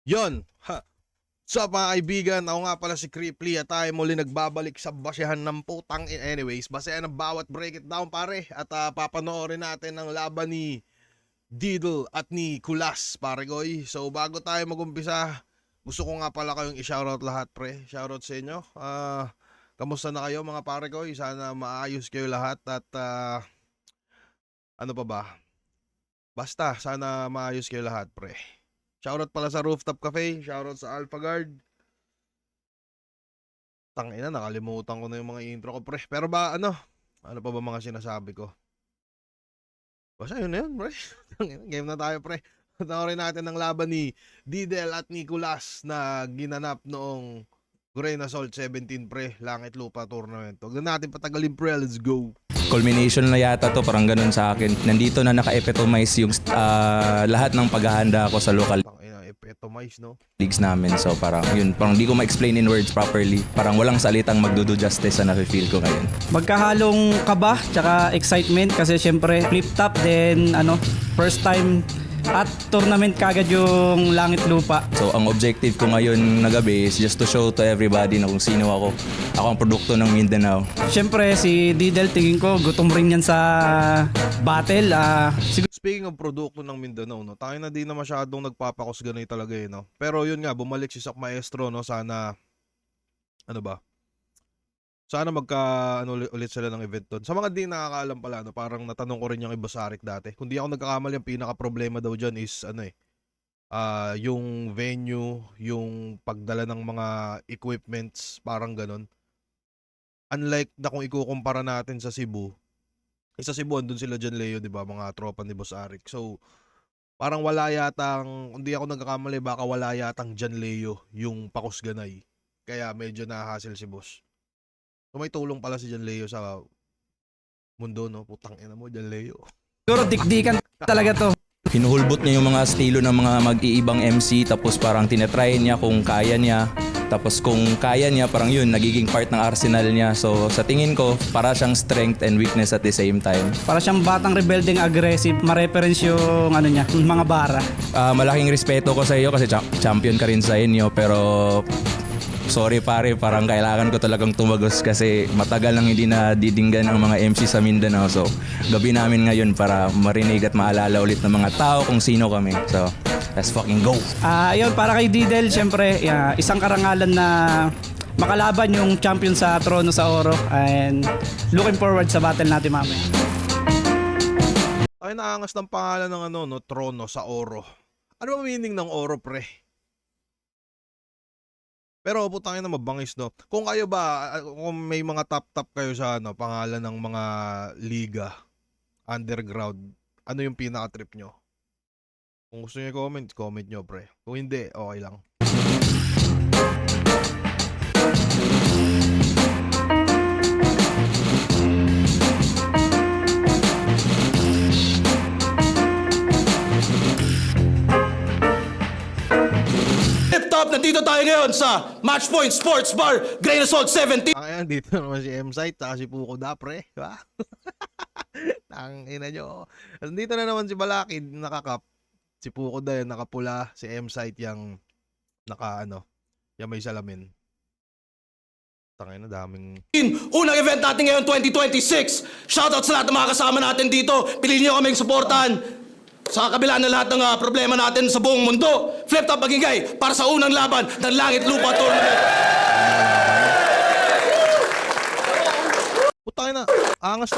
Yon, ha. So mga kaibigan, ako nga pala si Cripply at tayo muli nagbabalik sa basehan ng putang anyways, basehan ng bawat break it down pare. At papanoorin natin ang laban ni Diddle at ni Kulas pare koy. So bago tayo magumpisa, gusto ko nga pala kayong i-shoutout lahat pre. Shoutout sa inyo. Kamusta na kayo mga pare koy? Sana maayos kayo lahat at ano pa ba? Basta sana maayos kayo lahat pre. Shoutout pala sa Rooftop Cafe, shoutout sa Alpha Guard. Tangina, nakalimutan ko na yung mga intro ko, pre. Pero ba, ano pa ba mga sinasabi ko? Basta yun na yun, pre. Game na tayo, pre. Panoorin natin ang laban ni Diddle at Nicolas na ginanap noong Grain Assault 17, pre. Langit Lupa Tournament. Huwag na natin patagalin, pre. Let's go. Culmination na yata to, parang ganun sa akin. Nandito na naka-epitomize yung lahat ng paghahanda ko sa local Epitomize, no? leagues namin. So parang yun, parang di ko ma-explain in words properly. Parang walang salitang magdudo justice sa nafe-feel ko ngayon. Magkahalong kaba tsaka excitement kasi syempre flip top then first time at tournament kagad yung Langit Lupa. So ang objective ko ngayon na gabi is just to show to everybody na kung sino ako. Ako ang produkto ng Mindanao. Syempre si Diddle tingin ko gutom rin yan sa battle. Speaking of produkto ng Mindanao, no, tayo na di na masyadong nagpapakusganay talaga eh, no. Pero yun nga, bumalik si Sok Maestro, no, sana sana ulit sila ng event doon. Sa mga di nakakaalam pala, no, parang natanong ko rin yung iba sa Arik dati. Kung di ako nagkakamali, ang pinaka problema daw diyan is yung venue, yung pagdala ng mga equipments, parang ganun. Unlike na kung ikukumpara natin sa Cebu, sa Cebu, andun sila John Leo, di ba? Mga tropa ni Boss Arik. So, parang wala yatang, hindi ako nagkakamali, baka wala yatang John Leo yung pakusganay. Kaya medyo nahahassle si Boss. So, may tulong pala si John Leo sa mundo, no? Putang ina mo, John Leo. Siguro dikdikan talaga to. Hinuhulbot niya yung mga estilo ng mga mag-iibang MC, tapos parang tinetry niya kung kaya niya. Tapos kung kaya niya, parang yun, nagiging part ng arsenal niya. So sa tingin ko, para siyang strength and weakness at the same time. Para siyang batang rebelding aggressive, ma-reference yung niya, mga bara. Malaking respeto ko sa iyo kasi champion ka rin sa inyo. Pero sorry pare, parang kailangan ko talagang tumagos kasi matagal nang hindi na didinggan ang mga MC sa Mindanao. So gabi namin ngayon para marinig at maalala ulit ng mga tao kung sino kami. So let's fucking go. Ayun, para kay Diddle, syempre, isang karangalan na makalaban yung champion sa Trono sa Oro. And looking forward sa battle natin mamaya. Ay, naangas ng pangalan ng Trono sa Oro. Ano ba meaning ng Oro, pre? Pero putangin na mabangis, no? Kung kayo ba, kung may mga top kayo sa pangalan ng mga liga, underground, ano yung pinaka-trip nyo? Kung gusto nyo comment nyo, pre. Kung hindi, okay lang. Top, nandito tayo ngayon sa Matchpoint Sports Bar, Grain Assault 17. Ayan, dito naman si M-Site, si Puko da, pre. Diba? Tangina nyo. Dito na naman si Balakid, nakakap. Si Puko da, nakapula. Si M-Site, yung yung may salamin. Tangina, daming... Unang event natin ngayon, 2026. Shoutout sa lahat ng mga kasama natin dito. Piliin nyo kaming supportan. Sa kabila ng lahat ng problema natin sa buong mundo, Flip Top Magingay para sa unang laban ng Langit Lupa Tournament. Putangin na, angas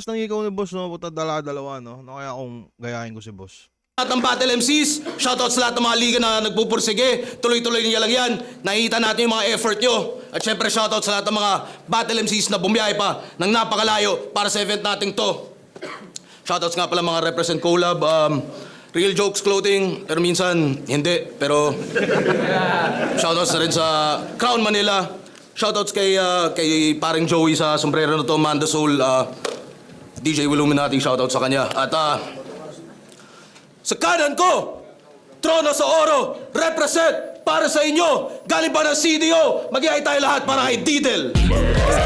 ng ikaw ni boss, no? Puta, dalawa, no? Kaya kung gayahin ko si boss. Lahat ng Battle MCs, shoutout sa lahat ng mga liga na nagpupursige. Tuloy-tuloy niya lang yan. Nakikita natin yung mga effort nyo. At syempre shoutout sa lahat ng mga Battle MCs na bumiyahe pa ng napakalayo para sa event nating to. Shoutouts nga pala mga represent collab, Real Jokes Clothing, pero minsan hindi. Pero shoutouts na rin sa Crown Manila. Shoutouts kay paring Joey sa sombrero na to, Manda Soul, DJ Willuminati, shoutout sa kanya. At sa kanan ko, Trono sa Oro, represent para sa inyo. Galing pa ng CDO. Mag-iay tayo lahat para kay Didel.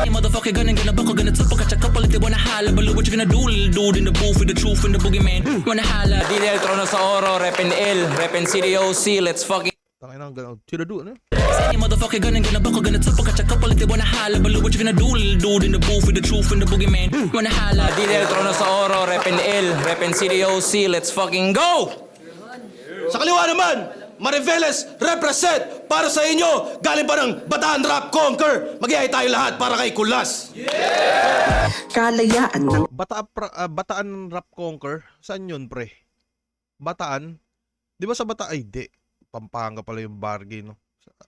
Any motherfucker gonna buckle, gonna tuckle, catch a couple if they wanna holla. But look what you gonna do, little dude in the booth with the truth and the boogeyman. Wanna holla. Didel Trono sa Oro, Repen L, Repen CDOC, let's fucking Tangin ang gano'n. Sinadu, ano? Any motherfucker gonna buckle, gonna tuckle, catch a couple if they wanna holla. But look what you gonna do, little dude in the booth with the truth and the boogeyman. Wanna holla. Didel Trono sa Oro, Repen L, Repen CDOC, let's fucking go! Sa kaliwa naman, Mariveles represent para sa inyo. Galing pa ng Bataan Rap Conquer. Mag-iay tayo lahat para kay Kulas. Kalayaan ng Bataan Rap Conquer? Saan yun, pre? Bataan? Di ba sa Bataan? Ay, di. Pampanga pala yung bargain, no?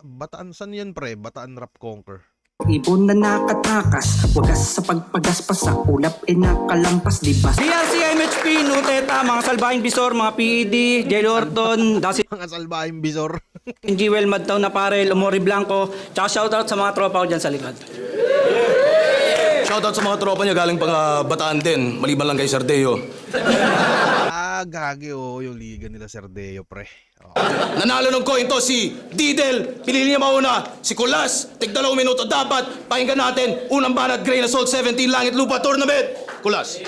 Bataan, saan yan, pre? Bataan Rap Conquer. ibon na nakatakas, wagas sa pagpagaspas sa ulap nakalampas, di ba? BRC, MHP, Nuteta, mga Salbahing Bisor, mga PED, Jay Lorton, Dasin Mga salbahing bisor. Jewel, Madtaw na Parel, Omori Blanco, tsaka shoutout sa mga tropa ko dyan sa likod. Shoutout sa mga tropa niya galing pang Bataan din. Maliban lang kay Sardeo. Gagi, yung liga nila Sardeo, pre. Oh. Nanalo ng coin to si Didel. Pinili niya mauna si Kulas. Tig 2 minuto dapat. Pakinggan natin. Unang banat, Grain Assault 17 Langit Lupa Tournament. Kulas.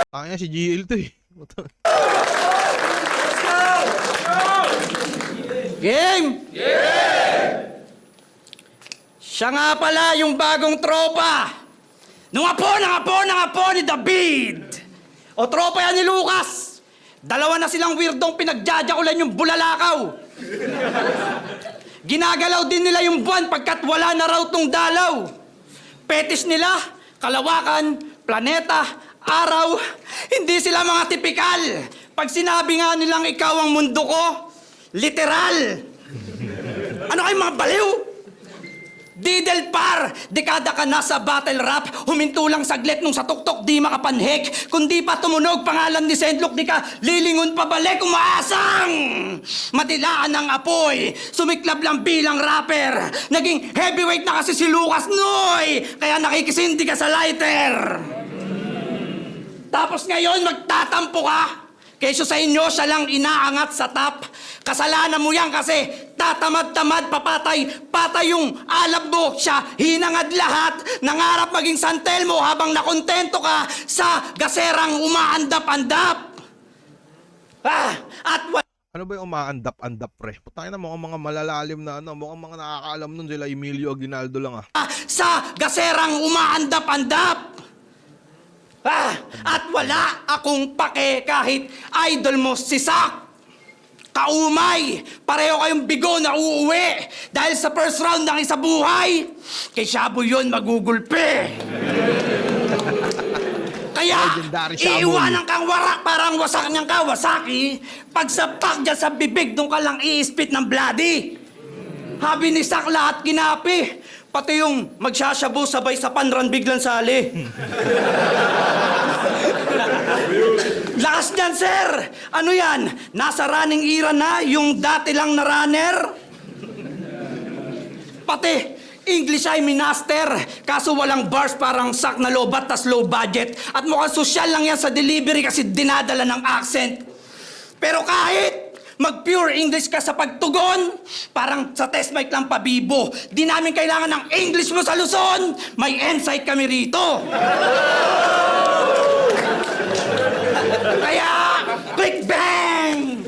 Kaya si GL to eh. Game! Siya nga pala yung bagong tropa. Nung apo ni David. O tropa yan ni Lucas. Dalawa na silang weirdong pinagjajakulan yung bulalakaw. Ginagalaw din nila yung buwan pagkat wala na raw tong dalaw. Petis nila, kalawakan, planeta, araw. Hindi sila mga tipikal. Pag sinabi nga nilang ikaw ang mundo ko, literal. Ano kayong mga baliw? Didel par, dekada ka na sa battle rap, huminto lang saglit nung sa tuktok di makapanhik. Kundi pa tumunog pangalan ni Sendlok, di ka lilingon pabalik, umaasang! Matilaan ng apoy, sumiklab lang bilang rapper. Naging heavyweight na kasi si Lucas Noy, kaya nakikisindi ka sa lighter. Tapos ngayon magtatampo ka, kesyo sa inyo siya lang inaangat sa top. Kasalanan mo yan kasi tatamad-tamad, patay yung alab mo. Siya hinangad lahat, nangarap maging San Telmo habang nakontento ka sa gaserang umaandap-andap. At Ano ba yung umaandap-andap, pre? Putangin na mukhang mga malalalim na ano, mukhang mga nakakaalam nun sila Emilio Aguinaldo lang sa gaserang umaandap-andap. At wala akong pake kahit idol mo si Sak. Kaumay, pareho kayong bigo na uuwi dahil sa first round ng isa buhay. Kay Shabu yun magugulpe. Kaya, Legendary Shabu. iiwanan kang warak parang wasak niyang Kawasaki. Pagsapak dyan sa bibig, doon ka lang iispit ng bloody. Habi ni Sak lahat kinapi. Pati yung magsasyabu sabay sa panran biglang sali. Lakas niyan, sir! Ano yan? Nasa running era na yung dati lang na runner? Pati, English ay minaster. Kaso walang bars parang sak na lobat tas low budget. At mukhang social lang yan sa delivery kasi dinadala ng accent. Pero kahit mag-pure English ka sa pagtugon, parang sa test mic lang pabibo. Di namin kailangan ng English mo sa Luzon. May insight kami rito. Kaya, click bang!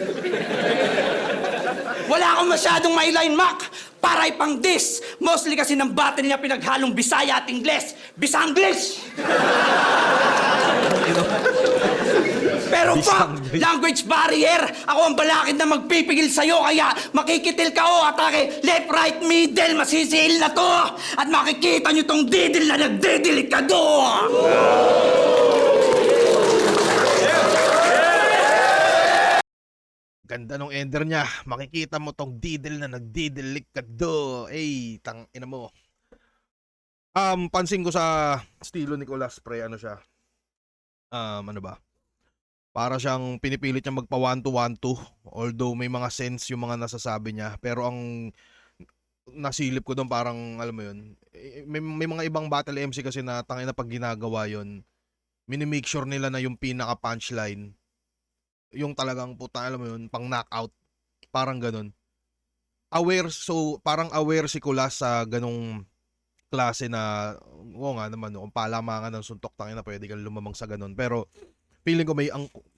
Wala akong masyadong mailine Mac para ipang dis. Mostly kasi ng battle niya pinaghalong Bisaya at Ingles. Bisanglish! Pero fuck, language barrier. Ako ang balakid na magpipigil sa'yo. Kaya makikitil ka o atake left, right, middle. Masisil na to. At makikita nyo tong didil na nagdidilit ka do. Ganda nung ender niya. Makikita mo tong didel na nagdidelik ka do. Tang ina mo. Pansin ko sa estilo ni Kulas, pre, ano siya? Ano ba? Para siyang pinipilit niya magpa 1-2-1-2. Although may mga sense yung mga nasasabi niya. Pero ang nasilip ko doon parang, alam mo yun, may mga ibang battle MC kasi na tangina pag ginagawa yun, minimake sure nila na yung pinaka punchline yung talagang puta, alam mo yun, pang knockout, parang ganun. Parang aware si Kulas sa ganong klase na, oo nga naman, no, kung palamangan ng suntok, tangina, pwede kang lumamang sa ganun. Pero feeling ko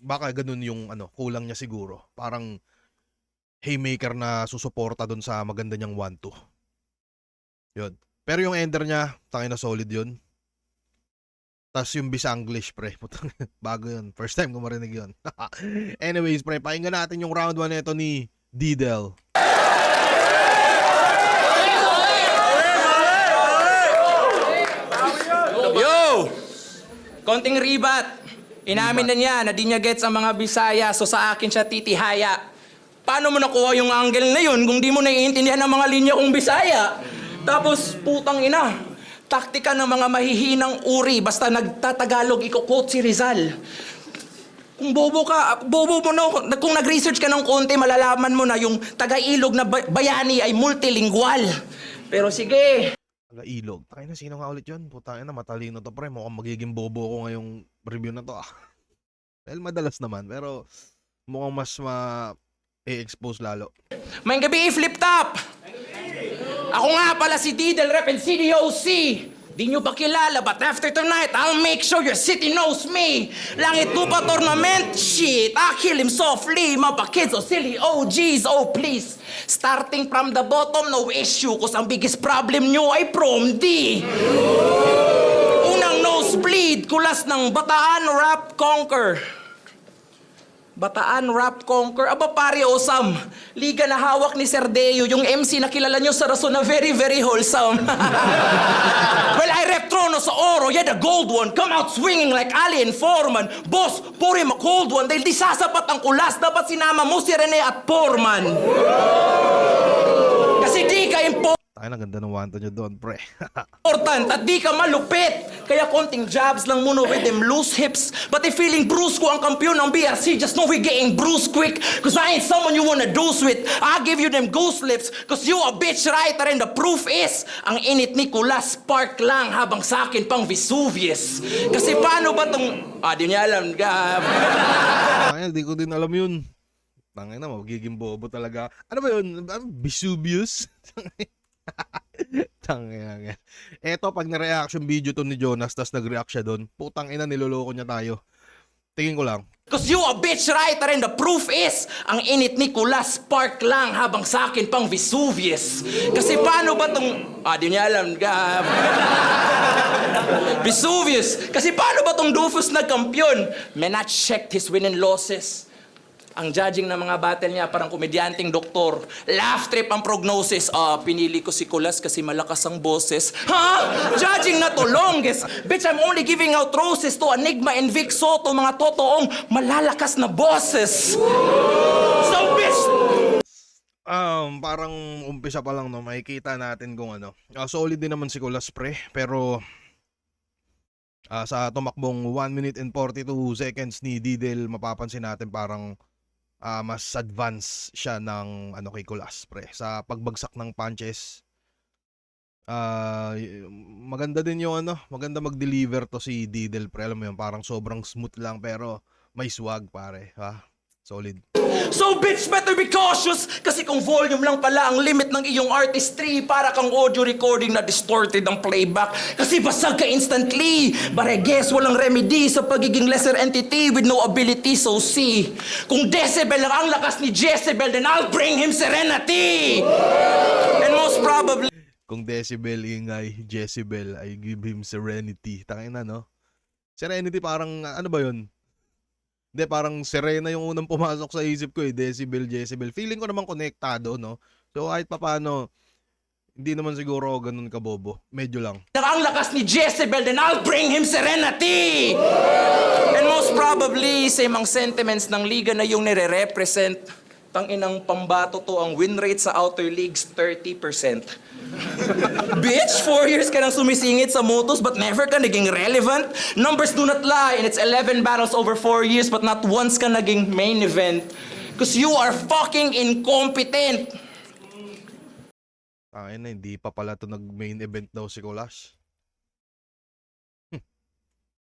baka ganun yung kulang niya siguro. Parang haymaker na susuporta dun sa maganda niyang 1-2. Yun. Pero yung ender niya, tangina, solid yun. Tas yung Bisanglish, pre. Putang, bago yun. First time ko marinig yun. Anyways, pre, pakinggan natin yung round 1 nito ni Didel. Yo! Konting ribat. Inamin na niya na di niya gets ang mga Bisaya, so sa akin siya titihaya. Paano mo nakuha yung angle na yun kung di mo naiintindihan ang mga linya kong Bisaya? Tapos, putang ina, taktika ng mga mahihinang uri, basta nagtatagalog, iko-quote si Rizal. Kung bobo mo no, kung nag-research ka ng konti, malalaman mo na yung taga-ilog na bayani ay multilingual. Pero sige. Taga-ilog. Takina, sino nga ulit yun? Putang ina, matalino to, pre. Mukhang magiging bobo ko ngayong review na to, ah. Well, madalas naman, pero mukhang mas ma-expose lalo. May gabi flip top! Ako nga pala si Didel Rep and CDOC. Di nyo ba kilala, but after tonight, I'll make sure your city knows me. Langit lupa tournament, shit, I kill him softly. Mapa kids, oh silly OGs, oh please. Starting from the bottom, no issue, cause ang biggest problem nyo ay prom D. Unang nosebleed, kulas ng Bataan Rap Conquer. Bataan Rap Conquer. Aba pare Osam, liga na hawak ni Sir Deo, yung MC na kilala nyo sa rason na very, very wholesome. Well, I rep Trono sa oro, yeah, the gold one. Come out swinging like Ali and Foreman. Boss, pour him a cold one. Dahil di sasapat ang kulas, dapat sinama mo si Rene at Foreman. Kasi di ka Takina, ganda ng wanto nyo doon, pre. important at di ka malupit. Kaya konting jabs lang muna with them loose hips. But if feeling bruised ko ang kampiyon ng BRC, just know we getting bruised quick. Cause I ain't someone you wanna dose with. I give you them goose lips. Cause you a bitch writer and the proof is, ang init ni Kulas spark lang habang sa akin pang Vesuvius. Kasi paano ba tong... di niya alam. Takina, di ko din alam yun. Takina, magiging bobo talaga. Ano ba yun? Vesuvius? Tangina. Eto, pag na-reaction video to ni Jonas, tas nag-react siya doon, putang ina, niloloko niya tayo. Tingin ko lang. Cause you a bitch writer and the proof is, ang init ni Kulas spark lang habang sa akin pang Vesuvius. Kasi paano ba tong... di niya alam. Vesuvius. Kasi paano ba tong Dufus nagkampiyon? Man, I checked his win and losses. Ang judging ng mga battle niya, parang komedyanteng doktor. Laugh trip ang prognosis. Pinili ko si Kulas kasi malakas ang boses. Ha? Judging na to longest. Bitch, I'm only giving out roses to Enigma and Vic Soto, mga totoong malalakas na bosses. So, bitch! Parang umpisa pa lang, no, makikita natin kung ano. Solid din naman si Kulas, pre. Pero sa tumakbong 1 minute and 42 seconds ni Didel, mapapansin natin parang mas advance siya ng kay Kulas, pre. Sa pagbagsak ng punches, maganda din yung maganda mag-deliver to si Didel, pre. Alam mo yun, parang sobrang smooth lang pero may swag, pare. Ha? Solid. So bitch, better be cautious. Kasi kung volume lang pala ang limit ng iyong artistry, para kang audio recording na distorted ang playback. Kasi basag ka instantly. But I guess walang remedy sa pagiging lesser entity with no ability, so see. Kung decibel lang ang lakas ni Jezebel, then I'll bring him serenity. And most probably... Kung decibel ingay, Jezebel, I give him serenity. Tangina, no? Serenity parang, ano ba yun? Hindi, parang Serena yung unang pumasok sa isip ko, Decibel, Jezebel. Feeling ko naman konektado, no? So kahit papaano, hindi naman siguro ganun kabobo. Medyo lang. Ang lakas ni Jezebel, then I'll bring him serenity. And most probably, same ang sentiments ng liga na yung nire-represent. Tanginang pambato to, ang win rate sa outer leagues, 30%. Bitch, 4 years ka nang sumisingit sa motos but never ka naging relevant? Numbers do not lie and it's 11 battles over 4 years but not once ka naging main event. Cause you are fucking incompetent. Na, hindi pa pala to nag-main event daw si Kulas.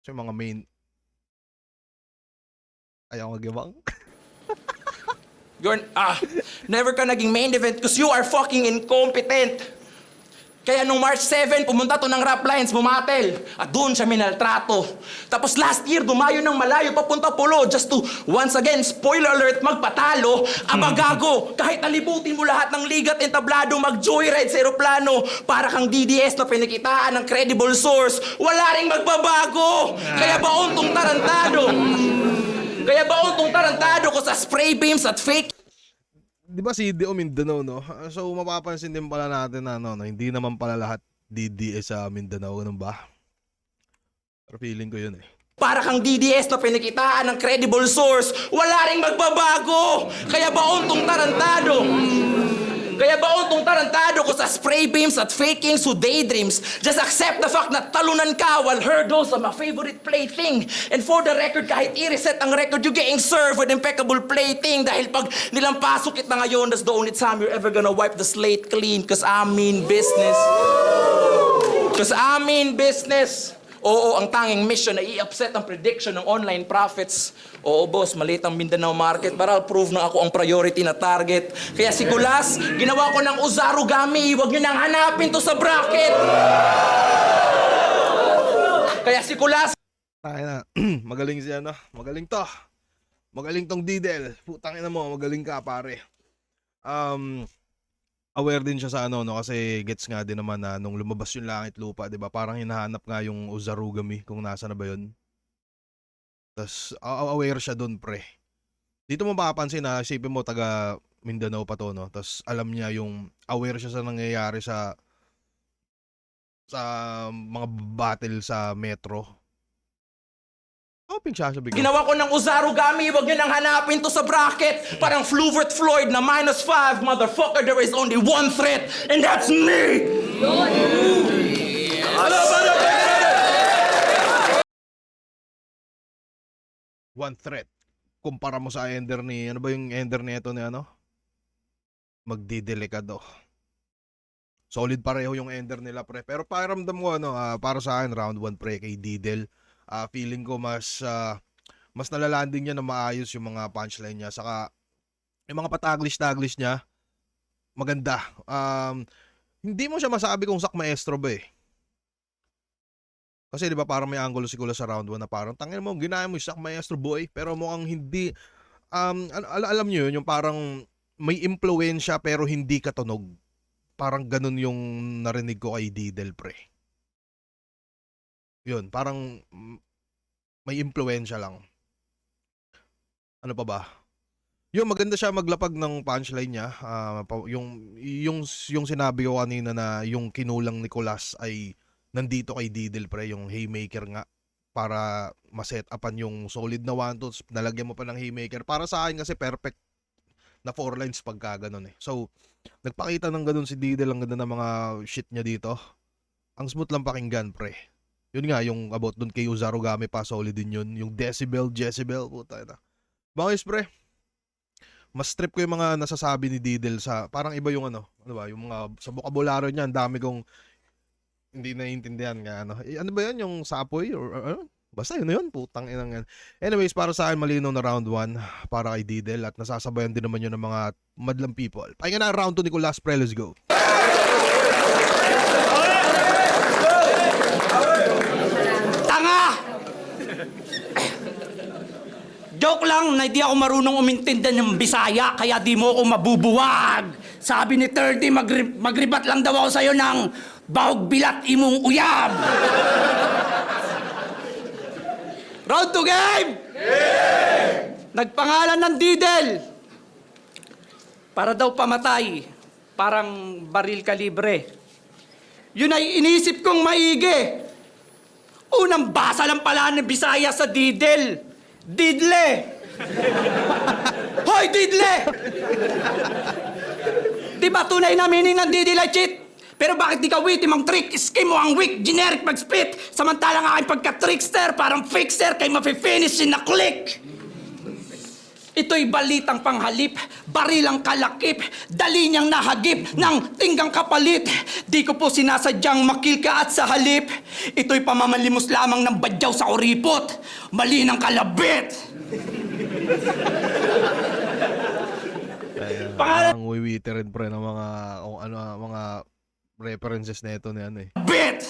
So yung mga main... Ayaw magibang. Never ka naging main event because you are fucking incompetent. Kaya nung March 7, pumunta to ng Rap Lines, bumatel. At doon siya minaltrato. Tapos last year, dumayo ng malayo papunta Pulo just to, once again, spoiler alert, magpatalo. Abagago, kahit nalibutin mo lahat ng ligat entablado, mag-joyride sa eroplano, para kang DDS na pinikitaan ng credible source, wala ring magbabago. Kaya baon tong tarantado ko sa spray beams at fake Di ba si Dio Mindanao, no? So, mapapansin din pala natin na, no, hindi naman pala lahat DDS sa Mindanao, ganun ba? Pero feeling ko yun eh. para kang DDS na pinikitaan ng credible source, wala ring magbabago. Kaya baon tong tarantado ko sa spray beams at faking so daydreams. Just accept the fact na talunan ka while hurdles are my favorite plaything. And for the record, kahit i-reset ang record, you're getting served with impeccable plating. Dahil pag nilampasok kita ngayon, that's the only time you're ever gonna wipe the slate clean. Cause I mean business. Oo, ang tanging mission na i-upset ang prediction ng online profits. Oo, boss, maliit ang Mindanao market para prove na ako ang priority na target. Kaya si Kulas, ginawa ko ng Uzarugami. Huwag niyo nang hanapin to sa bracket. Kaya si Kulas... Tayo na. Magaling siya, no? Magaling to. Magaling tong Didel. Putang ina mo, magaling ka, pare. Aware din siya sa ano, no? Kasi gets nga din naman na nung lumabas yung Langit Lupa, di ba? Parang hinahanap nga yung Uzarugami kung nasa na ba yun. Tapos aware siya dun, pre. Dito mo mapapansin na isipin mo taga Mindanao pa to, no? Tapos alam niya yung aware siya sa nangyayari sa mga battle sa metro. Hoping siya bigla. Ginawa ko ng Uzarugami, huwag niyo nang hanapin to sa bracket. Parang Fluvert Floyd na -5, motherfucker, there is only one threat, and that's me! One threat. Kumpara mo sa ender ni, ano ba yung ender nito ni ano? Magdidelikado. Solid pareho yung ender nila, pre. Pero pakiramdam ko, ano, para sa akin, round 1, pre, kay Didel. Feeling ko mas nalalanding niya na maayos yung mga punchline niya. Saka, yung mga pataglish-taglish niya, maganda. Hindi mo siya masabi kung sak maestro ba eh. Kasi di ba parang may angulo si Kulas sa round 1 na parang tangin mo, ginaya mo yung sak maestro boy. Pero mukhang hindi, alam niyo yun, yung parang may impluwensya pero hindi katunog. Parang ganun yung narinig ko kay Didel, pre. Yun, parang may impluwensya lang. Ano pa ba? Yung maganda siya maglapag ng punchline niya. Yung sinabi ko kanina na yung kinulang ni Kulas ay nandito kay Didel, pre, yung haymaker nga para ma-set upan yung solid na 1-2, nalagyan mo pa ng haymaker. Para sa akin kasi perfect na 4 lines pagka ganun eh. So, nagpakita ng ganun si Didel, ang ganda ng mga shit niya dito. Ang smooth lang pakinggan, pre. Yun nga, yung about dun kay Uzarugami pa, solid din yun. Yung Jezebel, puta na. Bangis, pre. Mas trip ko yung mga nasasabi ni Didel sa, parang iba yung ano ba, yung mga, sa bokabularyo niya, ang dami kong hindi naiintindihan nga, ano. Ano ba yan, yung sapoy? Or basta yun na yun, putang inang yan. Anyways, para sa akin, malinaw na round 1 para kay Didel at nasasabayan din naman yun ng mga madlang people. Pahinga na round 2 ni Kulas, pre, let's go. Joke lang na hindi ako marunong umintindihan ng Bisaya, kaya di mo ako mabubuwag. Sabi ni 30, magribat lang daw ako sa'yo ng bahog bilat imong uyab. Round 2 game! Nagpangalan ng Didel. Para daw pamatay, parang baril kalibre. Yun ay inisip kong maigi. Unang basa lang pala ng Bisaya sa Didel. Didle! Hoy, Didle! Di ba tunay na meaning ng Didle ay cheat? Pero bakit di ka witty mang trick? Scheme mo ang weak, generic mag-spit. Samantalang aking pagka-trickster, parang fixer, kay mafe-finish na click. Ito'y balitang panghalip, barilang kalakip, dali niyang nahagip ng tinggang kapalit. Di ko po sinasadyang makil ka at sa halip. Ito'y pamamalimos lamang ng badyaw sa uripot, mali ng kalabit. Ang wiwiti rin pre ng mga, kung ano, mga references na ito na ano eh. bit!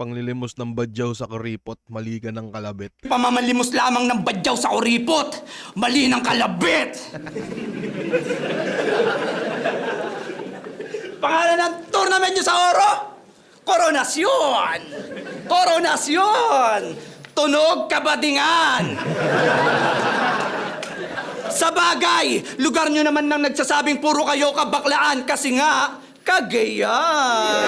Panglilimos ng badyaw sa kuripot, mali ka ng kalabit. Pamamalimos lamang ng badyaw sa kuripot, mali ng kalabit! Pangalan ng tournament nyo sa Oro? Koronasyon! Koronasyon! Tunog Kabadingan! Sa bagay, lugar nyo naman nang nagsasabing puro kayo kabaklaan kasi nga, Cagayan!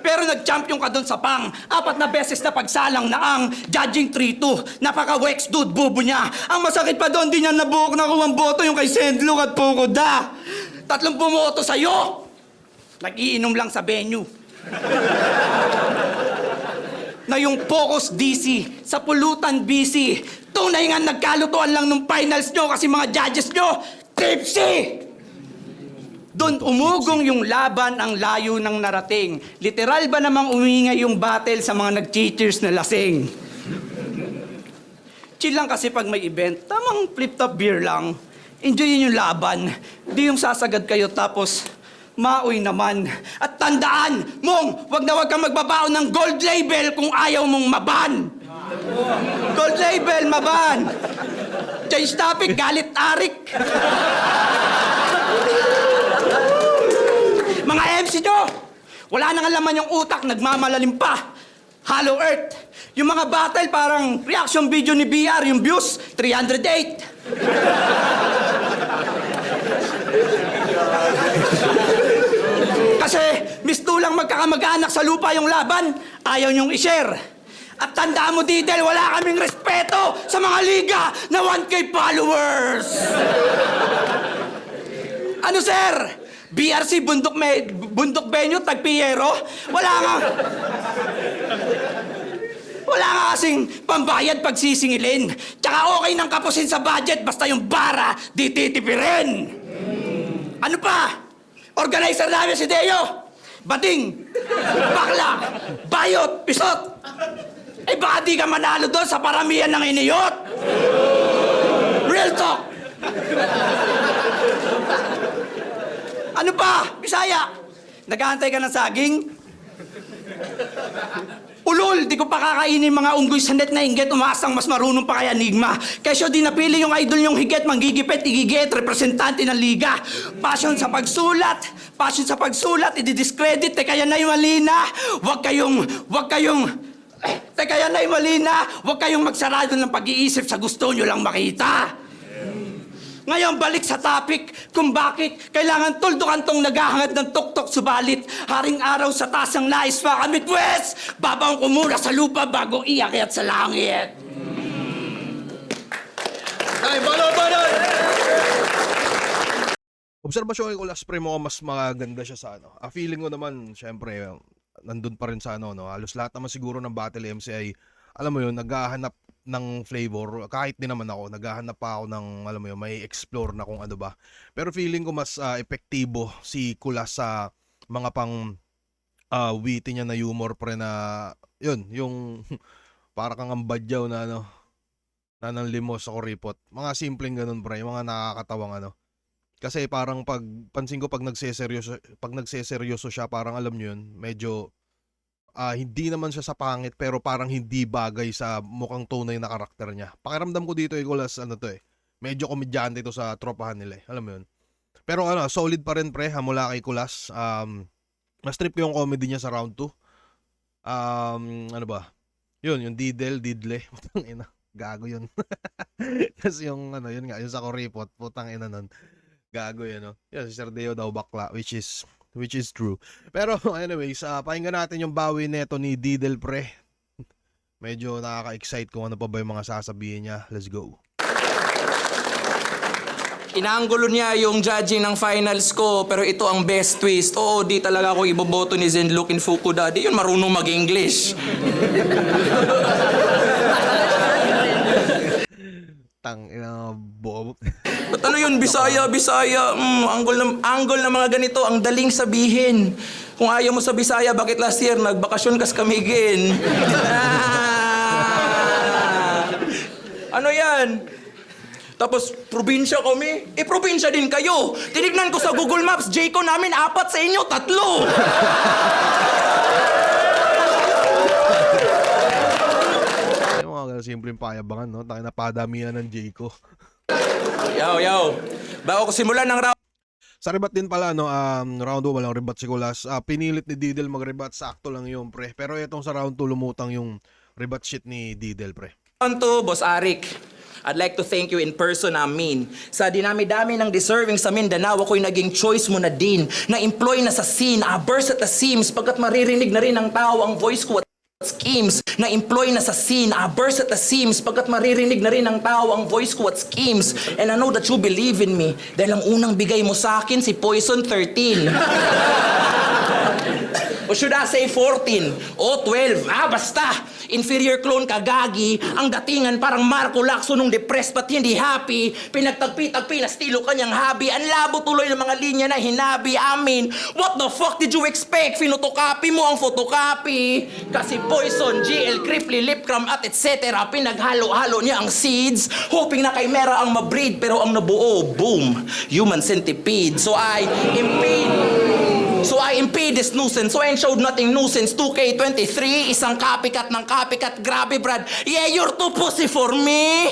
Pero nag-champion ka doon sa pang. 4 na beses na pagsalang na ang judging 3-2. Napaka-wex dude, bubo niya. Ang masakit pa doon, di niya nabuhok na kuwang boto yung kay Sendlok at Pukoda. 3 bumoto sa'yo. Nag-iinom lang sa venue. Na yung Focus DC, sa pulutan BC. Tunay nga nagkalutuan lang nung finals nyo kasi mga judges nyo, tipsy! Doon umugong yung laban, ang layo ng narating. Literal ba namang umingay yung battle sa mga nag-cheaters na lasing? Chill lang kasi pag may event, tamang flip-top beer lang. Enjoyin yung laban. Di yung sasagad kayo tapos maoy naman. At tandaan, Mong, wag na wag kang magbabaon ng gold label kung ayaw mong maban. Gold label, maban. Change topic, galit Arik. Mga MC nyo, wala nang laman yung utak, nagmamalalim pa. Hollow Earth. Yung mga battle parang reaction video ni BR, yung views, 308. Kasi mistulang magkakamag-anak sa lupa yung laban, ayaw nyong i-share. At tandaan mo, Didel, wala kaming respeto sa mga liga na 1K followers. Ano, sir? BRC, Bundok Venue, Tagpiero? Wala nga kasing pambayad pag sisingilin. Tsaka okay nang kapusin sa budget basta yung bara di titipirin. Ano pa? Organizer namin si Deo. Bading, bakla, bayot, pisot. Eh baka di ka manalo doon sa paramihan ng iniyot. Real talk. Ano pa? Bisaya. Nag-aantay ka ng saging? Ulol, di ko pa kakainin mga unggoy sa net na inggit, umaasang mas marunong pa kay Enigma. Kesyo di napili yung idol yung higit, manggigipit, igigit, representante ng liga. Passion sa pagsulat, ididiscredit, teka yan na yung malina. Huwag kayong magsarado ng pag-iisip sa gusto nyo lang makita. Ngayon, balik sa topic kung bakit kailangan tuldukan tong naghahangad ng tuktok subalit haring araw sa taas ng nais makamit west. Babaong ko muna sa lupa bago iakyat sa langit. Ay, balon! Obserbasyon ko last pre mo mas maganda siya sa ano. Feeling ko naman, syempre, nandun pa rin sa ano, no? Halos lahat naman siguro ng Battle MC ay, alam mo yun, naghahanap ng flavor. Kahit din naman ako, naghahanap pa ako ng, alam mo yun, may explore na kung ano ba. Pero feeling ko mas epektibo si Kulas sa mga pang witty niya na humor pre na, yun, yung para kang ambadyaw na ano, na ng limos sa kuripot. Mga simpleng ganun pre, yung mga nakakatawang ano. Kasi parang pansin ko pag nagseseryoso siya, parang alam niyo yun, medyo hindi naman siya sa pangit pero parang hindi bagay sa mukhang tunay na karakter niya. Pakiramdam ko dito Kulas, ano to medyo komedyante ito sa tropahan nila alam mo yun. Pero ano, solid pa rin pre mula kay Kulas. Mas trip ko yung comedy niya sa round 2. Ano ba? Yun, yung Didle. Putang ina, gago yun. Kasi yung ano, yun nga, yung sa kuripot, putang ina nun. Gago yun, no? Yan, si Sir Deo daw bakla, which is true. Pero anyways, pakinggan natin yung bawi neto ni Didel pre. Medyo nakaka-excite kung ano pa ba yung mga sasabihin niya. Let's go. Inaanggulo niya yung judging ng finals ko, pero ito ang best twist. Oo, di talaga ako iboboto ni Zenluk in Fukuda. Di yun marunong mag-English. Tang ina bobo. Ba't ano yun? Bisaya. Angle na mga ganito, ang daling sabihin. Kung ayaw mo sa Bisaya, bakit last year nagbakasyon kas kamigin? Ano yan? Tapos, probinsya kami. Probinsya din kayo. Tinignan ko sa Google Maps, Jayco namin, 4 sa inyo, 3. Yung mga ganun simpleng payabangan, no? Tayo na padamihan ng Jayco. Yaw. Bago ko simulan ng round, Sa rebat din pala, no, round 2 walang rebat si Kulas. Pinilit ni Didel mag-rebat, sakto lang yun, pre. Pero itong sa round 2 lumutang yung rebat shit ni Didel, pre. round 2, Boss Arik. I'd like to thank you in person, amin. Sa dinami-dami ng deserving sa Mindanao, ako'y naging choice mo na din. Na-employ na sa scene, burst at the seams, pagkat maririnig na rin ng tao ang voice ko at schemes. Na-employ na sa scene, burst at the seams, pagkat maririnig na rin ng tao ang voice ko at schemes. And I know that you believe in me, dahil ang unang bigay mo sa akin si Poison 13. O should I say 14? O 12? Basta! Inferior clone ka, gagi. Ang datingan parang Marco Lacson nung depressed but hindi happy. Pinagtagpi-tagpi na estilo kanyang hobby. Ang labo tuloy ng mga linya na hinabi. Amin. What the fuck did you expect? Finotocopy mo ang photocopy. Kasi Poison, GL, Cripply, Lipcram at etc. Pinaghalo-halo niya ang seeds. Hoping na kay Mera ang mabreed. Pero ang nabuo, boom, human centipede. So I impede this nuisance. So I ain't showed nothing new since 2K23. Isang copycat ng copycat. Grabe, Brad. Yeah, you're too pussy for me.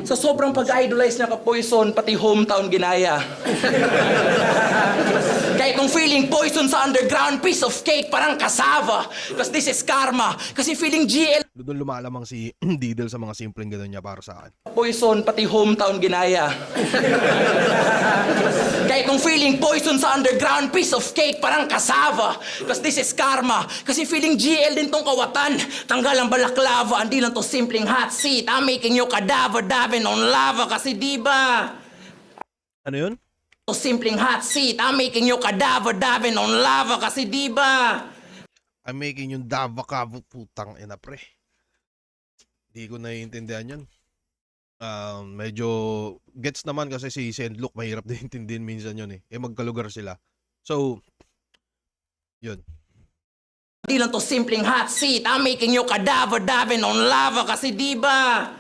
Sa sobrang pag-idolize niya ka Poison, pati hometown ginaya. Kaya itong feeling Poison sa underground, piece of cake, parang cassava. Cause this is karma. Kasi feeling GL Doon lumalamang si Didel sa mga simpleng ganun niya para sa akin. Poison, pati hometown ginaya. Kaya itong feeling Poison sa underground, piece of cake, parang cassava. Cause this is karma. Kasi feeling GL din tong kawatan. Tanggal ang balaklava, hindi lang to simpleng hot seat. I'm making you cadaver diving on lava. Kasi diba? Ano yun? To simpleng hot seat. I'm making you cadaver diving on lava. Kasi diba? I'm making yung dava-kavo, putang ina, pre. Hindi ko naiintindihan yun. Medyo gets naman kasi si Sendlook mahirap din intindihin minsan yun eh. Magkalugar sila. So, yun. Hindi lang to simpleng hot seat. I'm making you cadaver diving on lava. Kasi diba?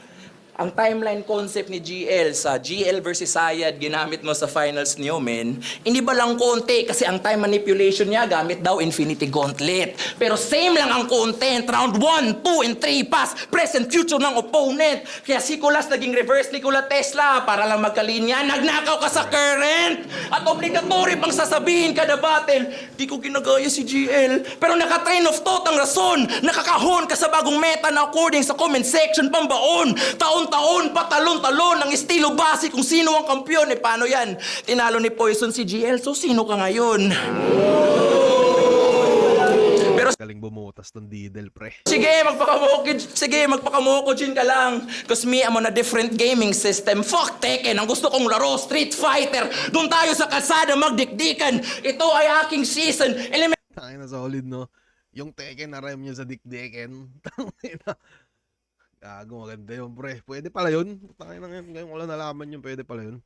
Ang timeline concept ni GL sa GL versus Sayad ginamit mo sa finals niyo, men. Hindi ba lang konti kasi ang time manipulation niya gamit daw Infinity Gauntlet. Pero same lang ang content. Round 1, 2, and 3 pass. Present, future ng opponent. Kaya si Kulas naging reverse Nikola Tesla para lang magkalinya. Nagnakaw ka sa current. At obligatory pang sasabihin kada battle. Di ko ginagaya si GL. Pero naka-train of thought ang rason. Nakakahon ka sa bagong meta na according sa comment section pambaon. Taon-taon, patalon-talon ang estilo base kung sino ang kampiyon. Paano yan? Tinalo ni Poison si GL, so sino ka ngayon? Pero Galing bumutas ng Didel, pre. sige, magpakamokojin ka lang. Cause me, I'm on a different gaming system. Fuck Tekken, ang gusto kong laro, Street Fighter. Doon tayo sa kalsada magdikdikan. Ito ay aking season. Tangina, solid, no? Yung Tekken na rem niya sa dikdiken. Tangina. Gago, maganda yun, pre. Pwede pala yun. Tangina ngayon, ngayon wala nalaman yun. Pwede pala yun.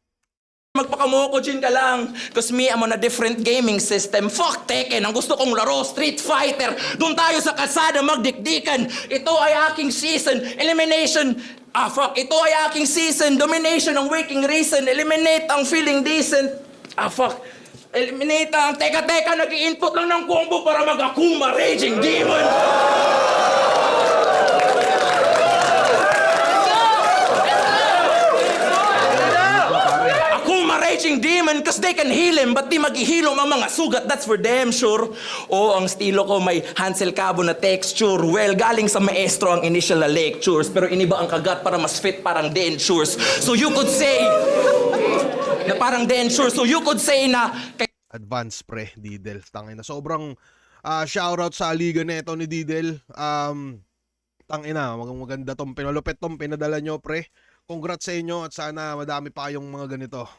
Magpakamokojin ka lang. Cause me, I'm on a different gaming system. Fuck Tekken, ang gusto kong laro, Street Fighter. Doon tayo sa kalsada magdikdikan. Ito ay aking season. Elimination. Ito ay aking season. Domination ang waking reason. Eliminate ang feeling decent. Eliminate ang teka, nag-i-input lang ng combo para mag-Akuma Raging Demon. Akuma Raging Demon, cause they can heal him, but di maghihilom ang mga sugat, that's for damn sure. Ang estilo ko may Hansel Cabo na texture. Well, galing sa maestro ang initial na lectures, pero iniba ang kagat para mas fit parang dentures. So you could say na parang dentures. So you could say na Advance, pre, Didel. Tangina, sobrang shoutout sa liga neto ni Didel. Tangina, maganda tong pinalupit tong pinadala nyo, pre. Congrats sa inyo at sana madami pa yung mga ganito.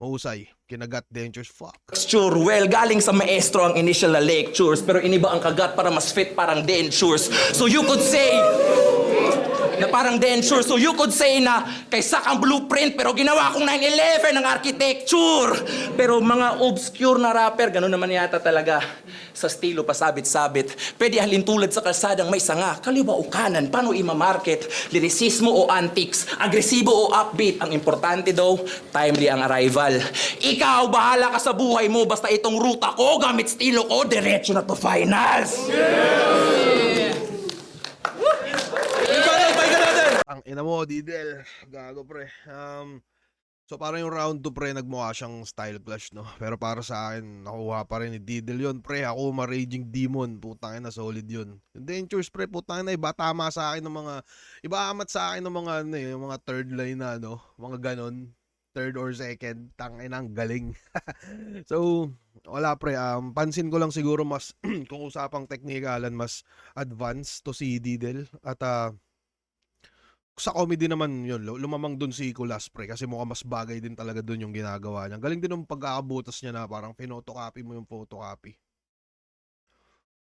Mahusay. Kinagat dentures. Fuck. texture. Well, galing sa maestro ang initial na lectures, pero iniba ang kagat para mas fit parang dentures. So you could say Na parang denture. So you could say na kaysa kang blueprint pero ginawa kong 9/11 ng architecture. Pero mga obscure na rapper, ganun naman yata talaga. Sa estilo pasabit-sabit. Pwede halin tulad sa kalsadang may sanga, kaliwa o kanan, paano imamarket? Lirisismo o antics, agresibo o upbeat. Ang importante daw, timely ang arrival. Ikaw, bahala ka sa buhay mo, basta itong ruta ko, gamit estilo ko, diretso na to finals. Ang ina mo, Didel. Gago, pre. So parang yung round 2, pre, nagmukha siyang style clash, no? Pero para sa akin, nakuha pa rin ni Didel yun, pre. Ako, Raging Demon. Putang ina, solid yun. Yung Dentures, pre, putang ina, iba tama sa akin ng mga, iba amat sa akin ng mga, ano eh, yung mga third line na, no? Mga ganon. Third or second. Tang ina, ang galing. So, wala, pre. Pansin ko lang siguro mas, kung usapang teknikalan, mas advanced to si Didel. At, sa comedy naman yun, lumamang dun si Kulas, pre, kasi mukhang mas bagay din talaga dun yung ginagawa niya. Galing din yung pagkakabutas niya na parang pinotocopy mo yung photocopy.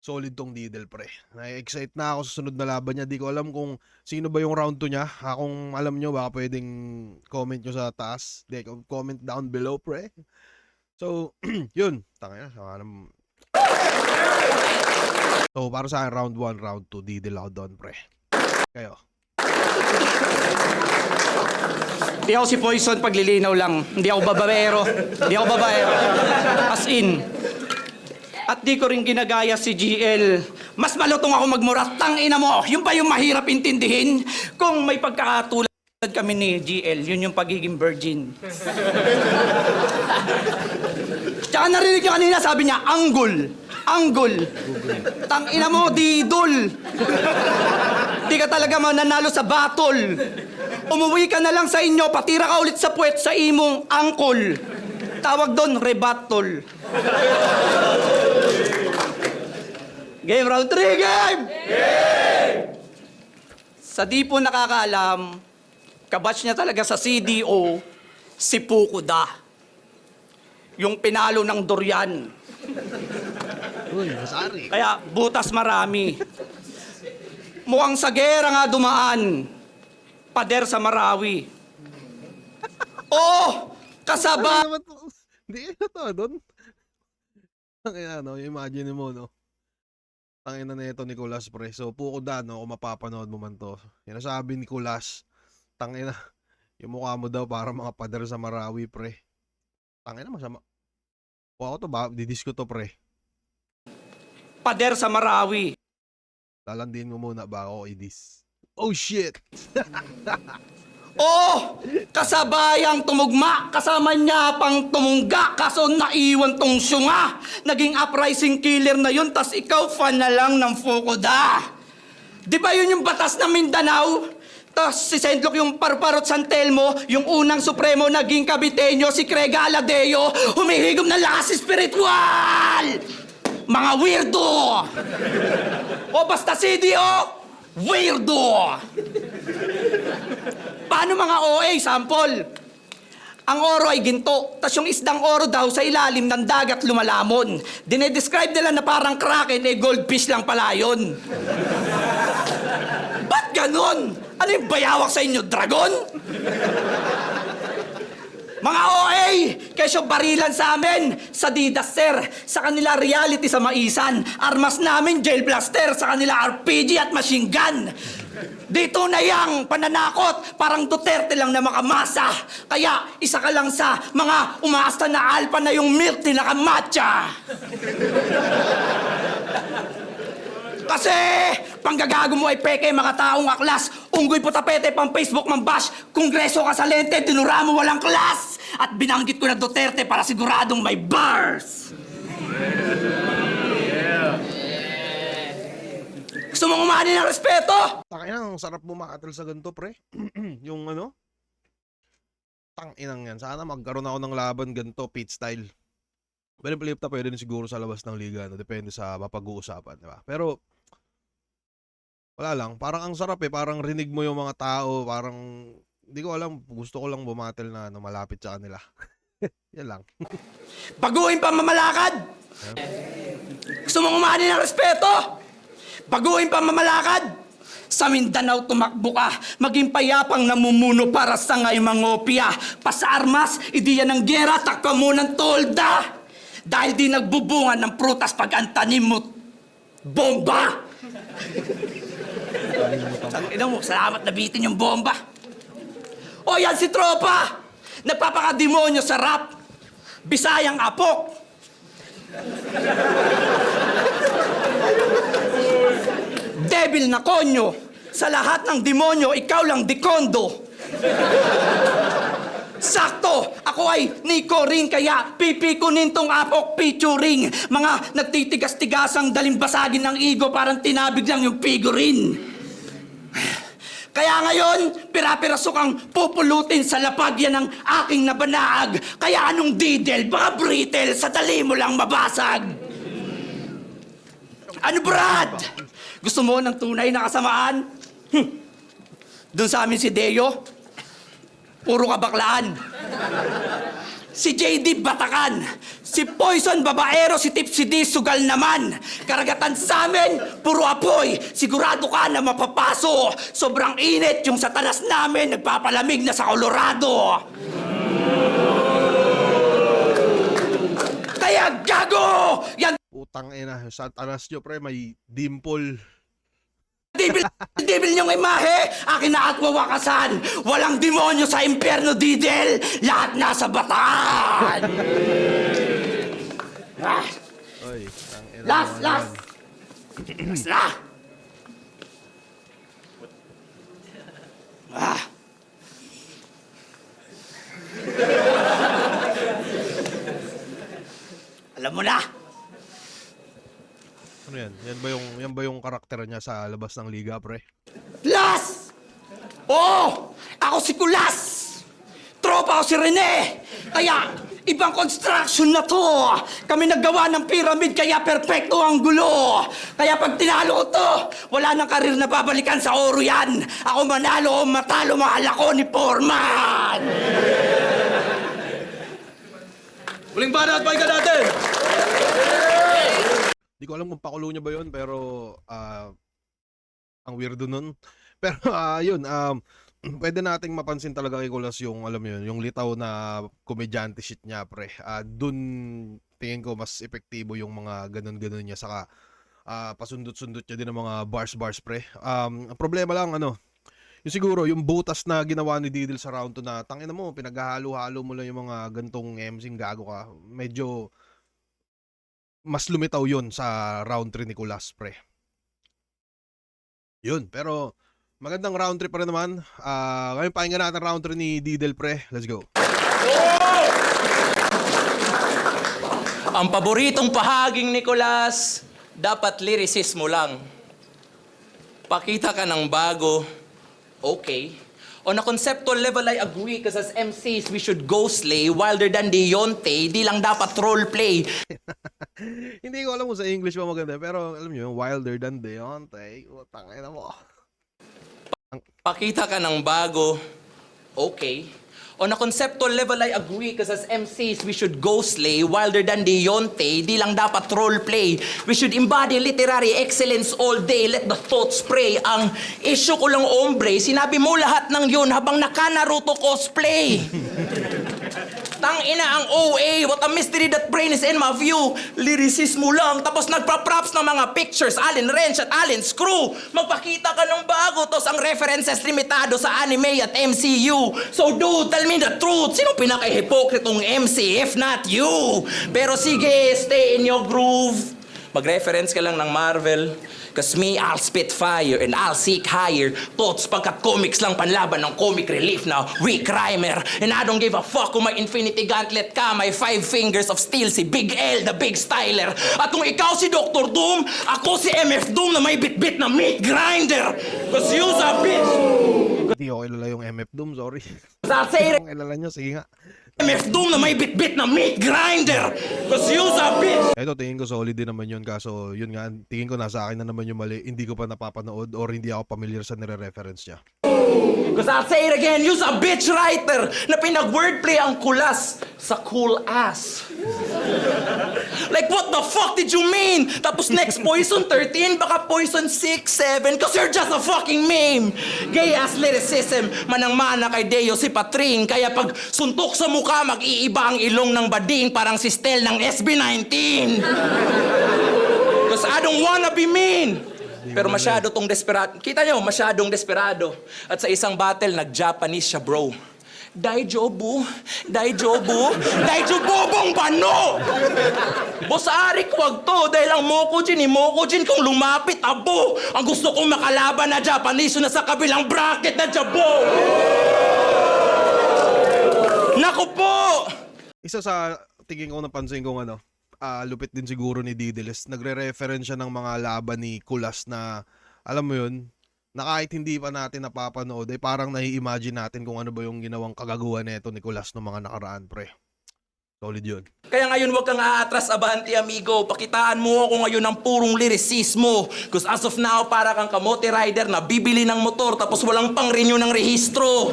Solid tong Didel, pre. Na-excite na ako sa sunod na laban niya. Di ko alam kung sino ba yung round 2 niya. Kung alam nyo, baka pwedeng comment nyo sa taas. Di, comment down below, pre. So, yun. Tangina, so, para sa akin, round 1, round 2, Didel ako doon, pre. Kayo. Hindi ako si Poison, paglilinaw lang. Hindi ako babaero. Hindi ako babaero. As in. At di ko rin ginagaya si GL. Mas malutong ako magmurat. Tangina mo, yun pa yung mahirap intindihin. Kung may pagkakatulad kami ni GL, yun yung pagiging virgin. Tsaka narinig niyo kanina, sabi niya, anggol. Anggol. Tangina mo, didol. Di ka talaga mananalo sa battle. Umuwi ka na lang sa inyo, patira ka ulit sa puwet sa imong angkol. Tawag doon, rebattle. Game round 3, game! Sa di po nakakaalam, kabatch niya talaga sa CDO, si Pukuda. Yung pinalo ng durian. Uy, masari. Kaya butas marami. Mukhang sa gera nga dumaan. Pader sa Marawi. Oh! Kasaba! Ano naman to? Hindi na to, doon. Tangina, no? Imagine mo, no? Tangina na ito, Nicolas, pre. So, Pukuda, no? Kung mapapanood mo man to. Yan ang sabi ni Nicolas. Tangina, yung mukha mo daw para mga pader sa Marawi, pre. Tangina, masama. Kung ako to ba, didis ko to, pre. Pader sa Marawi. Lalandiin mo muna ba ako idis? Oh, shit! Oh! Kasabayang tumugma, kasama niya pang tumungga, kaso naiwan tong syunga. Naging uprising killer na yun, tas ikaw fan na lang ng Fukuda. Di ba yun yung batas ng Mindanao? Tas si Sendlok yung Parparot San Telmo, yung unang supremo naging Caviteño, si Crega Aladeo, humihigom ng lakas spiritual! Mga weirdo! O basta CDO, weirdo! Paano mga OA? Sample. Ang oro ay ginto, tas yung isdang oro daw sa ilalim ng dagat lumalamon. Dinedescribe nila na parang kraken, goldfish lang pala yun. Ba't ganon? Ano yung bayawak sa inyo, dragon? Mga OA, kesyo barilan sa amin, sa Didas Sir, sa kanila reality sa Maisan, armas namin jail blaster, sa kanila RPG at machine gun. Dito na yang pananakot, parang Duterte lang na makamasa. Kaya isa ka lang sa mga umaasta na alpa na yung milk nila kamatcha. Kasi panggagago mo ay peke mga taong aklas. Unggoy po tapete pang Facebook mang bash. Kongreso ka sa lente, tinura mo walang klas. At binanggit ko na Duterte para siguradong may bars. Gusto mong umani ng respeto? Tangina, ang sarap bumakatal sa ganito, pre. Yung ano? Tanginang yan. Sana magkaroon ako ng laban ganito, pit style. Pwede pwede din siguro sa labas ng liga. No? Depende sa mapag-uusapan, di ba? Pero, wala lang. Parang ang sarap eh. Parang rinig mo yung mga tao. Parang, hindi ko alam. Gusto ko lang bumatel na malapit sa kanila. Yan lang. Baguhin pa mamalakad! Gusto mong umani ng respeto? Baguhin pa mamalakad! Sa Mindanao tumakbo ka, maging payapang namumuno para sa ngay mangopia. Pasarmas, idiyan ng gera, takpa mo ng tolda. Dahil di nagbubungan ng prutas pag ang tanim mo, bomba! Ina mo, salamat na bitin yung bomba. O yan si Tropa! Nagpapakademonyo sa rap. Bisayang apok. Devil na konyo. Sa lahat ng demonyo, ikaw lang dikondo. Sakto! Ako ay Nico rin, kaya pipikunin tong apok featuring. Mga nagtitigas-tigasang dalimbasagin ng ego, parang tinabig lang yung figurine. Kaya ngayon, pira-piraso kang pupulutin sa lapagyan ng aking nabanaag. Kaya anong didel, baka brittle, sa dali mo lang mabasag. Ano Brad? Gusto mo ng tunay na kasamaan? Doon sa amin si Deo, puro kabaklaan. Si JD Batakan, si Poison Babaero, si Tipsy D sugal naman. Karagatan sa amin, puro apoy. Sigurado ka na mapapaso. Sobrang init yung sa talas namin, nagpapalamig na sa Colorado. Kaya gago! Yan Putang ina, sa talas nyo pre, may dimple. Devil niyong imahe, akin na at wawakasan. Walang demonyo sa impyerno, Didel. Lahat nasa bataan. Ah, Oy, tang ina last, naman last. yan. Last na. Ah. Alam mo na. Ano yan? Yan ba yung karakter niya sa labas ng liga, pre? Las! Oo! Ako si Kulas! Tropa ko si Rene! Kaya, ibang construction na to! Kami naggawa ng pyramid, kaya perfecto ang gulo! Kaya pag tinalo ko to, wala nang karir na babalikan sa oro yan! Ako manalo o matalo, mahal ako ni Foreman! Huling banat, balikan natin! Di ko alam kung pakulo niya ba yun, pero ang weirdo nun. Pero yun, pwede nating mapansin talaga kay Kulas yung, alam mo yun, yung litaw na komedyante shit niya, pre. Dun, tingin ko, mas epektibo yung mga ganun-ganun niya. Saka, pasundot-sundot niya din ng mga bars, pre. Ang problema lang, yung siguro, yung butas na ginawa ni Didil sa round 2 na, tangina mo, pinaghahalo-halo mo lang yung mga gantong MCing gago ka. Medyo, mas lumitaw yun sa round 3 ni Kulas, pre. Yun, pero magandang round 3 pa rin naman. Ngayon pakinggan natin round 3 ni Didel, pre. Let's go. Ang paboritong pahaging Nicolas, dapat lyricist mo lang. Pakita ka ng bago, okay. On a conceptual level, I agree, because as MCs, we should go slay, wilder than Deontay, di lang dapat role play. Hindi ko alam kung sa English pa maganda, pero alam nyo, wilder than Deontay. Tangay na mo. Pakita ka ng bago, okay. On a conceptual level, I agree, because as MCs, we should go slay, wilder than Deontay, di lang dapat role play. We should embody literary excellence all day, let the thoughts spray. Ang issue ko lang, ombre, sinabi mo lahat ng yun habang naka-Naruto cosplay. Tangina ang OA, what a mystery that brain is in my view. Lyricism mo lang, tapos nagpa-props ng mga pictures, Allen Wrench at Allen Screw. Magpakita ka ng bago, tos ang references limitado sa anime at MCU. So dude, tell me the truth, sino pinaka-hipokritong MC if not you? Pero sige, stay in your groove. Mag-reference ka lang ng Marvel. Cause me, I'll spit fire and I'll seek higher thoughts pagkat comics lang panlaban ng comic relief na weak rhymer. And I don't give a fuck kung may infinity gauntlet ka, may 5 fingers of steel, si Big L, the big styler. At kung ikaw si Dr. Doom, ako si MF Doom na may bit-bit na meat grinder. Cause you's a bitch. Hindi ko kilala yung MF Doom, sorry. I'll say Kung kilala nyo, sige nga. MF Doom na may bit-bit na meat grinder. Cause you's a bitch. Ito, tingin ko solid din naman yun. Kaso, yun nga, tingin ko nasa akin na naman yung mali. Hindi ko pa napapanood or hindi ako familiar sa nire-reference niya. Because I'll say it again, use a bitch writer na pinag-wordplay ang kulas sa cool ass. Like, what the fuck did you mean? Tapos next poison 13, baka poison 6, 7, cause you're just a fucking meme. Gay-ass lyricism, manang-mana kay Deo si Patring, kaya pag suntok sa mukha, mag-iiba ang ilong ng bading, parang si Stel ng SB19. Cause I don't wanna be mean. Pero masyado tong desperado. Kita nyo, masyadong desperado. At sa isang battle, nag-Japanese siya, bro. Daijobu, Daijobu, Daijobobong bano! Boss Arik, wag to. Dahil ang Mokujin kung lumapit, abo. Ang gusto kong makalaban na Japanese na sa kabilang bracket na Jabo. Naku po! Isa sa tingin ko napansin kong lupit din siguro ni Dideles. Nagre-reference siya ng mga laban ni Kulas na, alam mo yun, na kahit hindi pa natin napapanood, parang nai-imagine natin kung ano ba yung ginawang kagaguhan nito ni Kulas ng mga nakaraan, pre. Solid yun. Kaya ngayon huwag kang aatras, abante amigo. Pakitaan mo ako ngayon ng purong lyricismo. Cause as of now, para kang kamote rider na bibili ng motor tapos walang pang-renew ng rehistro.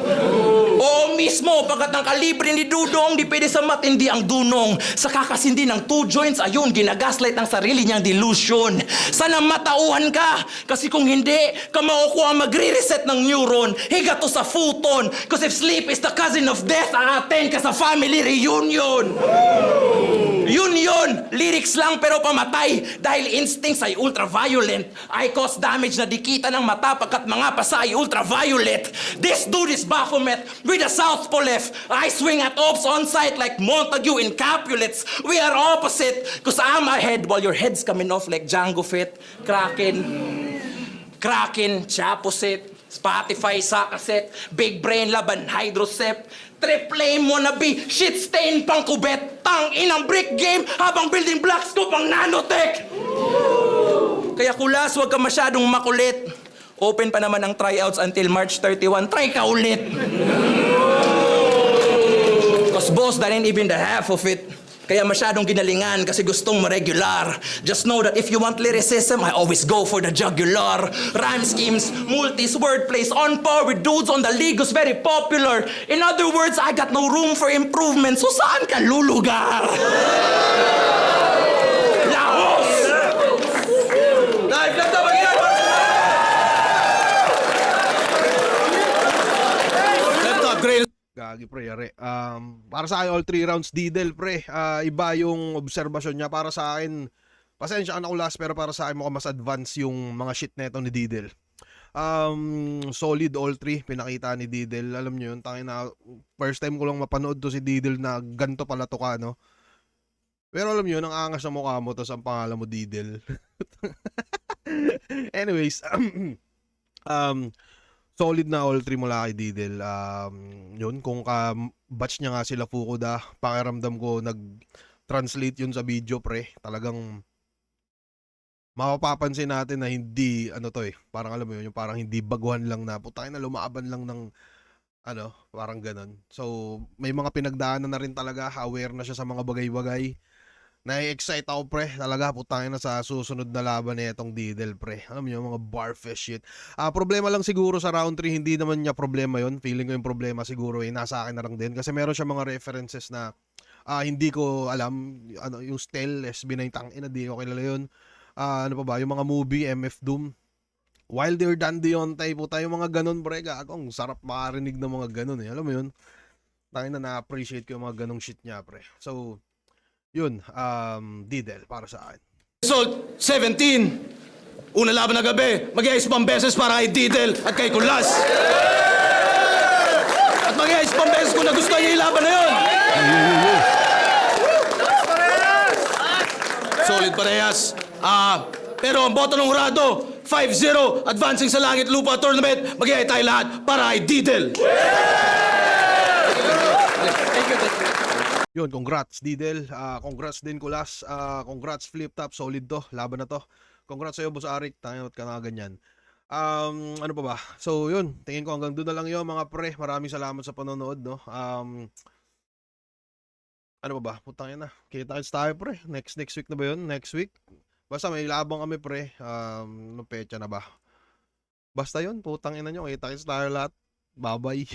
Oo mismo, pagkat ang kalibre ni Dudong, di pwede sa matindi ang dunong. Sa kakasindi ng 2 joints, ayun, ginagaslight ang sarili niyang delusion. Sana matauhan ka, kasi kung hindi, kamao ko ang magre-reset ng neuron. Higa to sa futon, cause if sleep is the cousin of death, a-attend ka sa family reunion. Yun! Lyrics lang pero pamatay. Dahil instincts ay ultraviolent. I cause damage na dikita ng mata pagkat mga pasa ay ultraviolet. This dude is Baphomet with a southpaw left. I swing at ops on sight like Montague in Capulets. We are opposite cause I'm ahead while your head's coming off like Django Fett. Kraken, Chaposet, Spotify sa cassette, big brain laban hydrocep, triple mo na be, shit stain pang kubet, tang inang brick game habang building blocks ko pang nanotech. Kaya Kulas, huwag ka masyadong makulit. Open pa naman ang tryouts until March 31. Try ka ulit. Cause boss, that ain't even the half of it. Kaya masyadong ginalingan kasi gustong ma-regular. Just know that if you want lyricism, I always go for the jugular. Rhyme schemes, multis, wordplays, on par with dudes on the league who's very popular. In other words, I got no room for improvement, so saan ka lulugar? Lahos! Live lang daw mag-ilan! Laptop, great. Gagi, pre, yari. Para sa akin, all 3 rounds, Didel, pre. Iba yung obserbasyon niya. Para sa akin, pasensya ka na Kulas, pero para sa akin mukhang mas advance yung mga shit neto ni Didel. Solid all 3, pinakita ni Didel. Alam nyo yun, tangin na, first time ko lang mapanood to si Didel na ganito pala to ka, no? Pero alam nyo, ang angas na mukha mo, tapos ang pangalan mo, Didel. Anyways, solid na all 3 mula kay Didel. Yun, kung batch niya nga sila Fukuda, pakiramdam ko nag-translate yun sa video, pre. Talagang mapapansin natin na hindi, parang alam mo yun, yung parang hindi baguhan lang na, putay na lumaban lang ng, parang ganon. So, may mga pinagdaanan na rin talaga, aware na siya sa mga bagay-bagay. Na-excite ako, pre. Talaga, putangin na sa susunod na laban na itong Didel, pre. Alam niyo, mga barfish shit. Problema lang siguro sa round 3, hindi naman niya problema yon. Feeling ko yung problema siguro nasa akin na lang din. Kasi meron siya mga references na hindi ko alam. Yung Stel, SB9, tangina, di ko kilala yun. Ano pa ba? Yung mga movie, MF Doom. Wilder than Deontay, puta. Yung mga ganun, pre. Gagong sarap makarinig ng mga ganun, eh. Alam mo yun? Tangina, na-appreciate ko yung mga ganung shit niya, pre. So, yun, Didel para sa akin. Result 17. Una laban na gabi, mag-iayos pang beses para kay Didel at kay Kulas. At mag-iayos pang beses kung nagustuhan niya yung laban na yun. Solid parehas. Pero ang boto ng hurado, 5-0, advancing sa Langit Lupa Tournament, mag-iayos tayo lahat para kay Didel. Yun, congrats Didel, congrats din Kulas, congrats Flip Top, solid to, laban na to. Congrats sa'yo Boss Arik, tangin ka nga ganyan. Ano pa ba? So yun, tingin ko hanggang doon na lang yun mga pre. Maraming salamat sa panonood, no. Ano pa ba? Putangin na. Kita-kits tayo pre. Next week na ba yun? Next week? Basta may labang kami pre. Anong pecha na ba? Basta yun, putangin na nyo. Kita-kits tayo lahat. Bye-bye.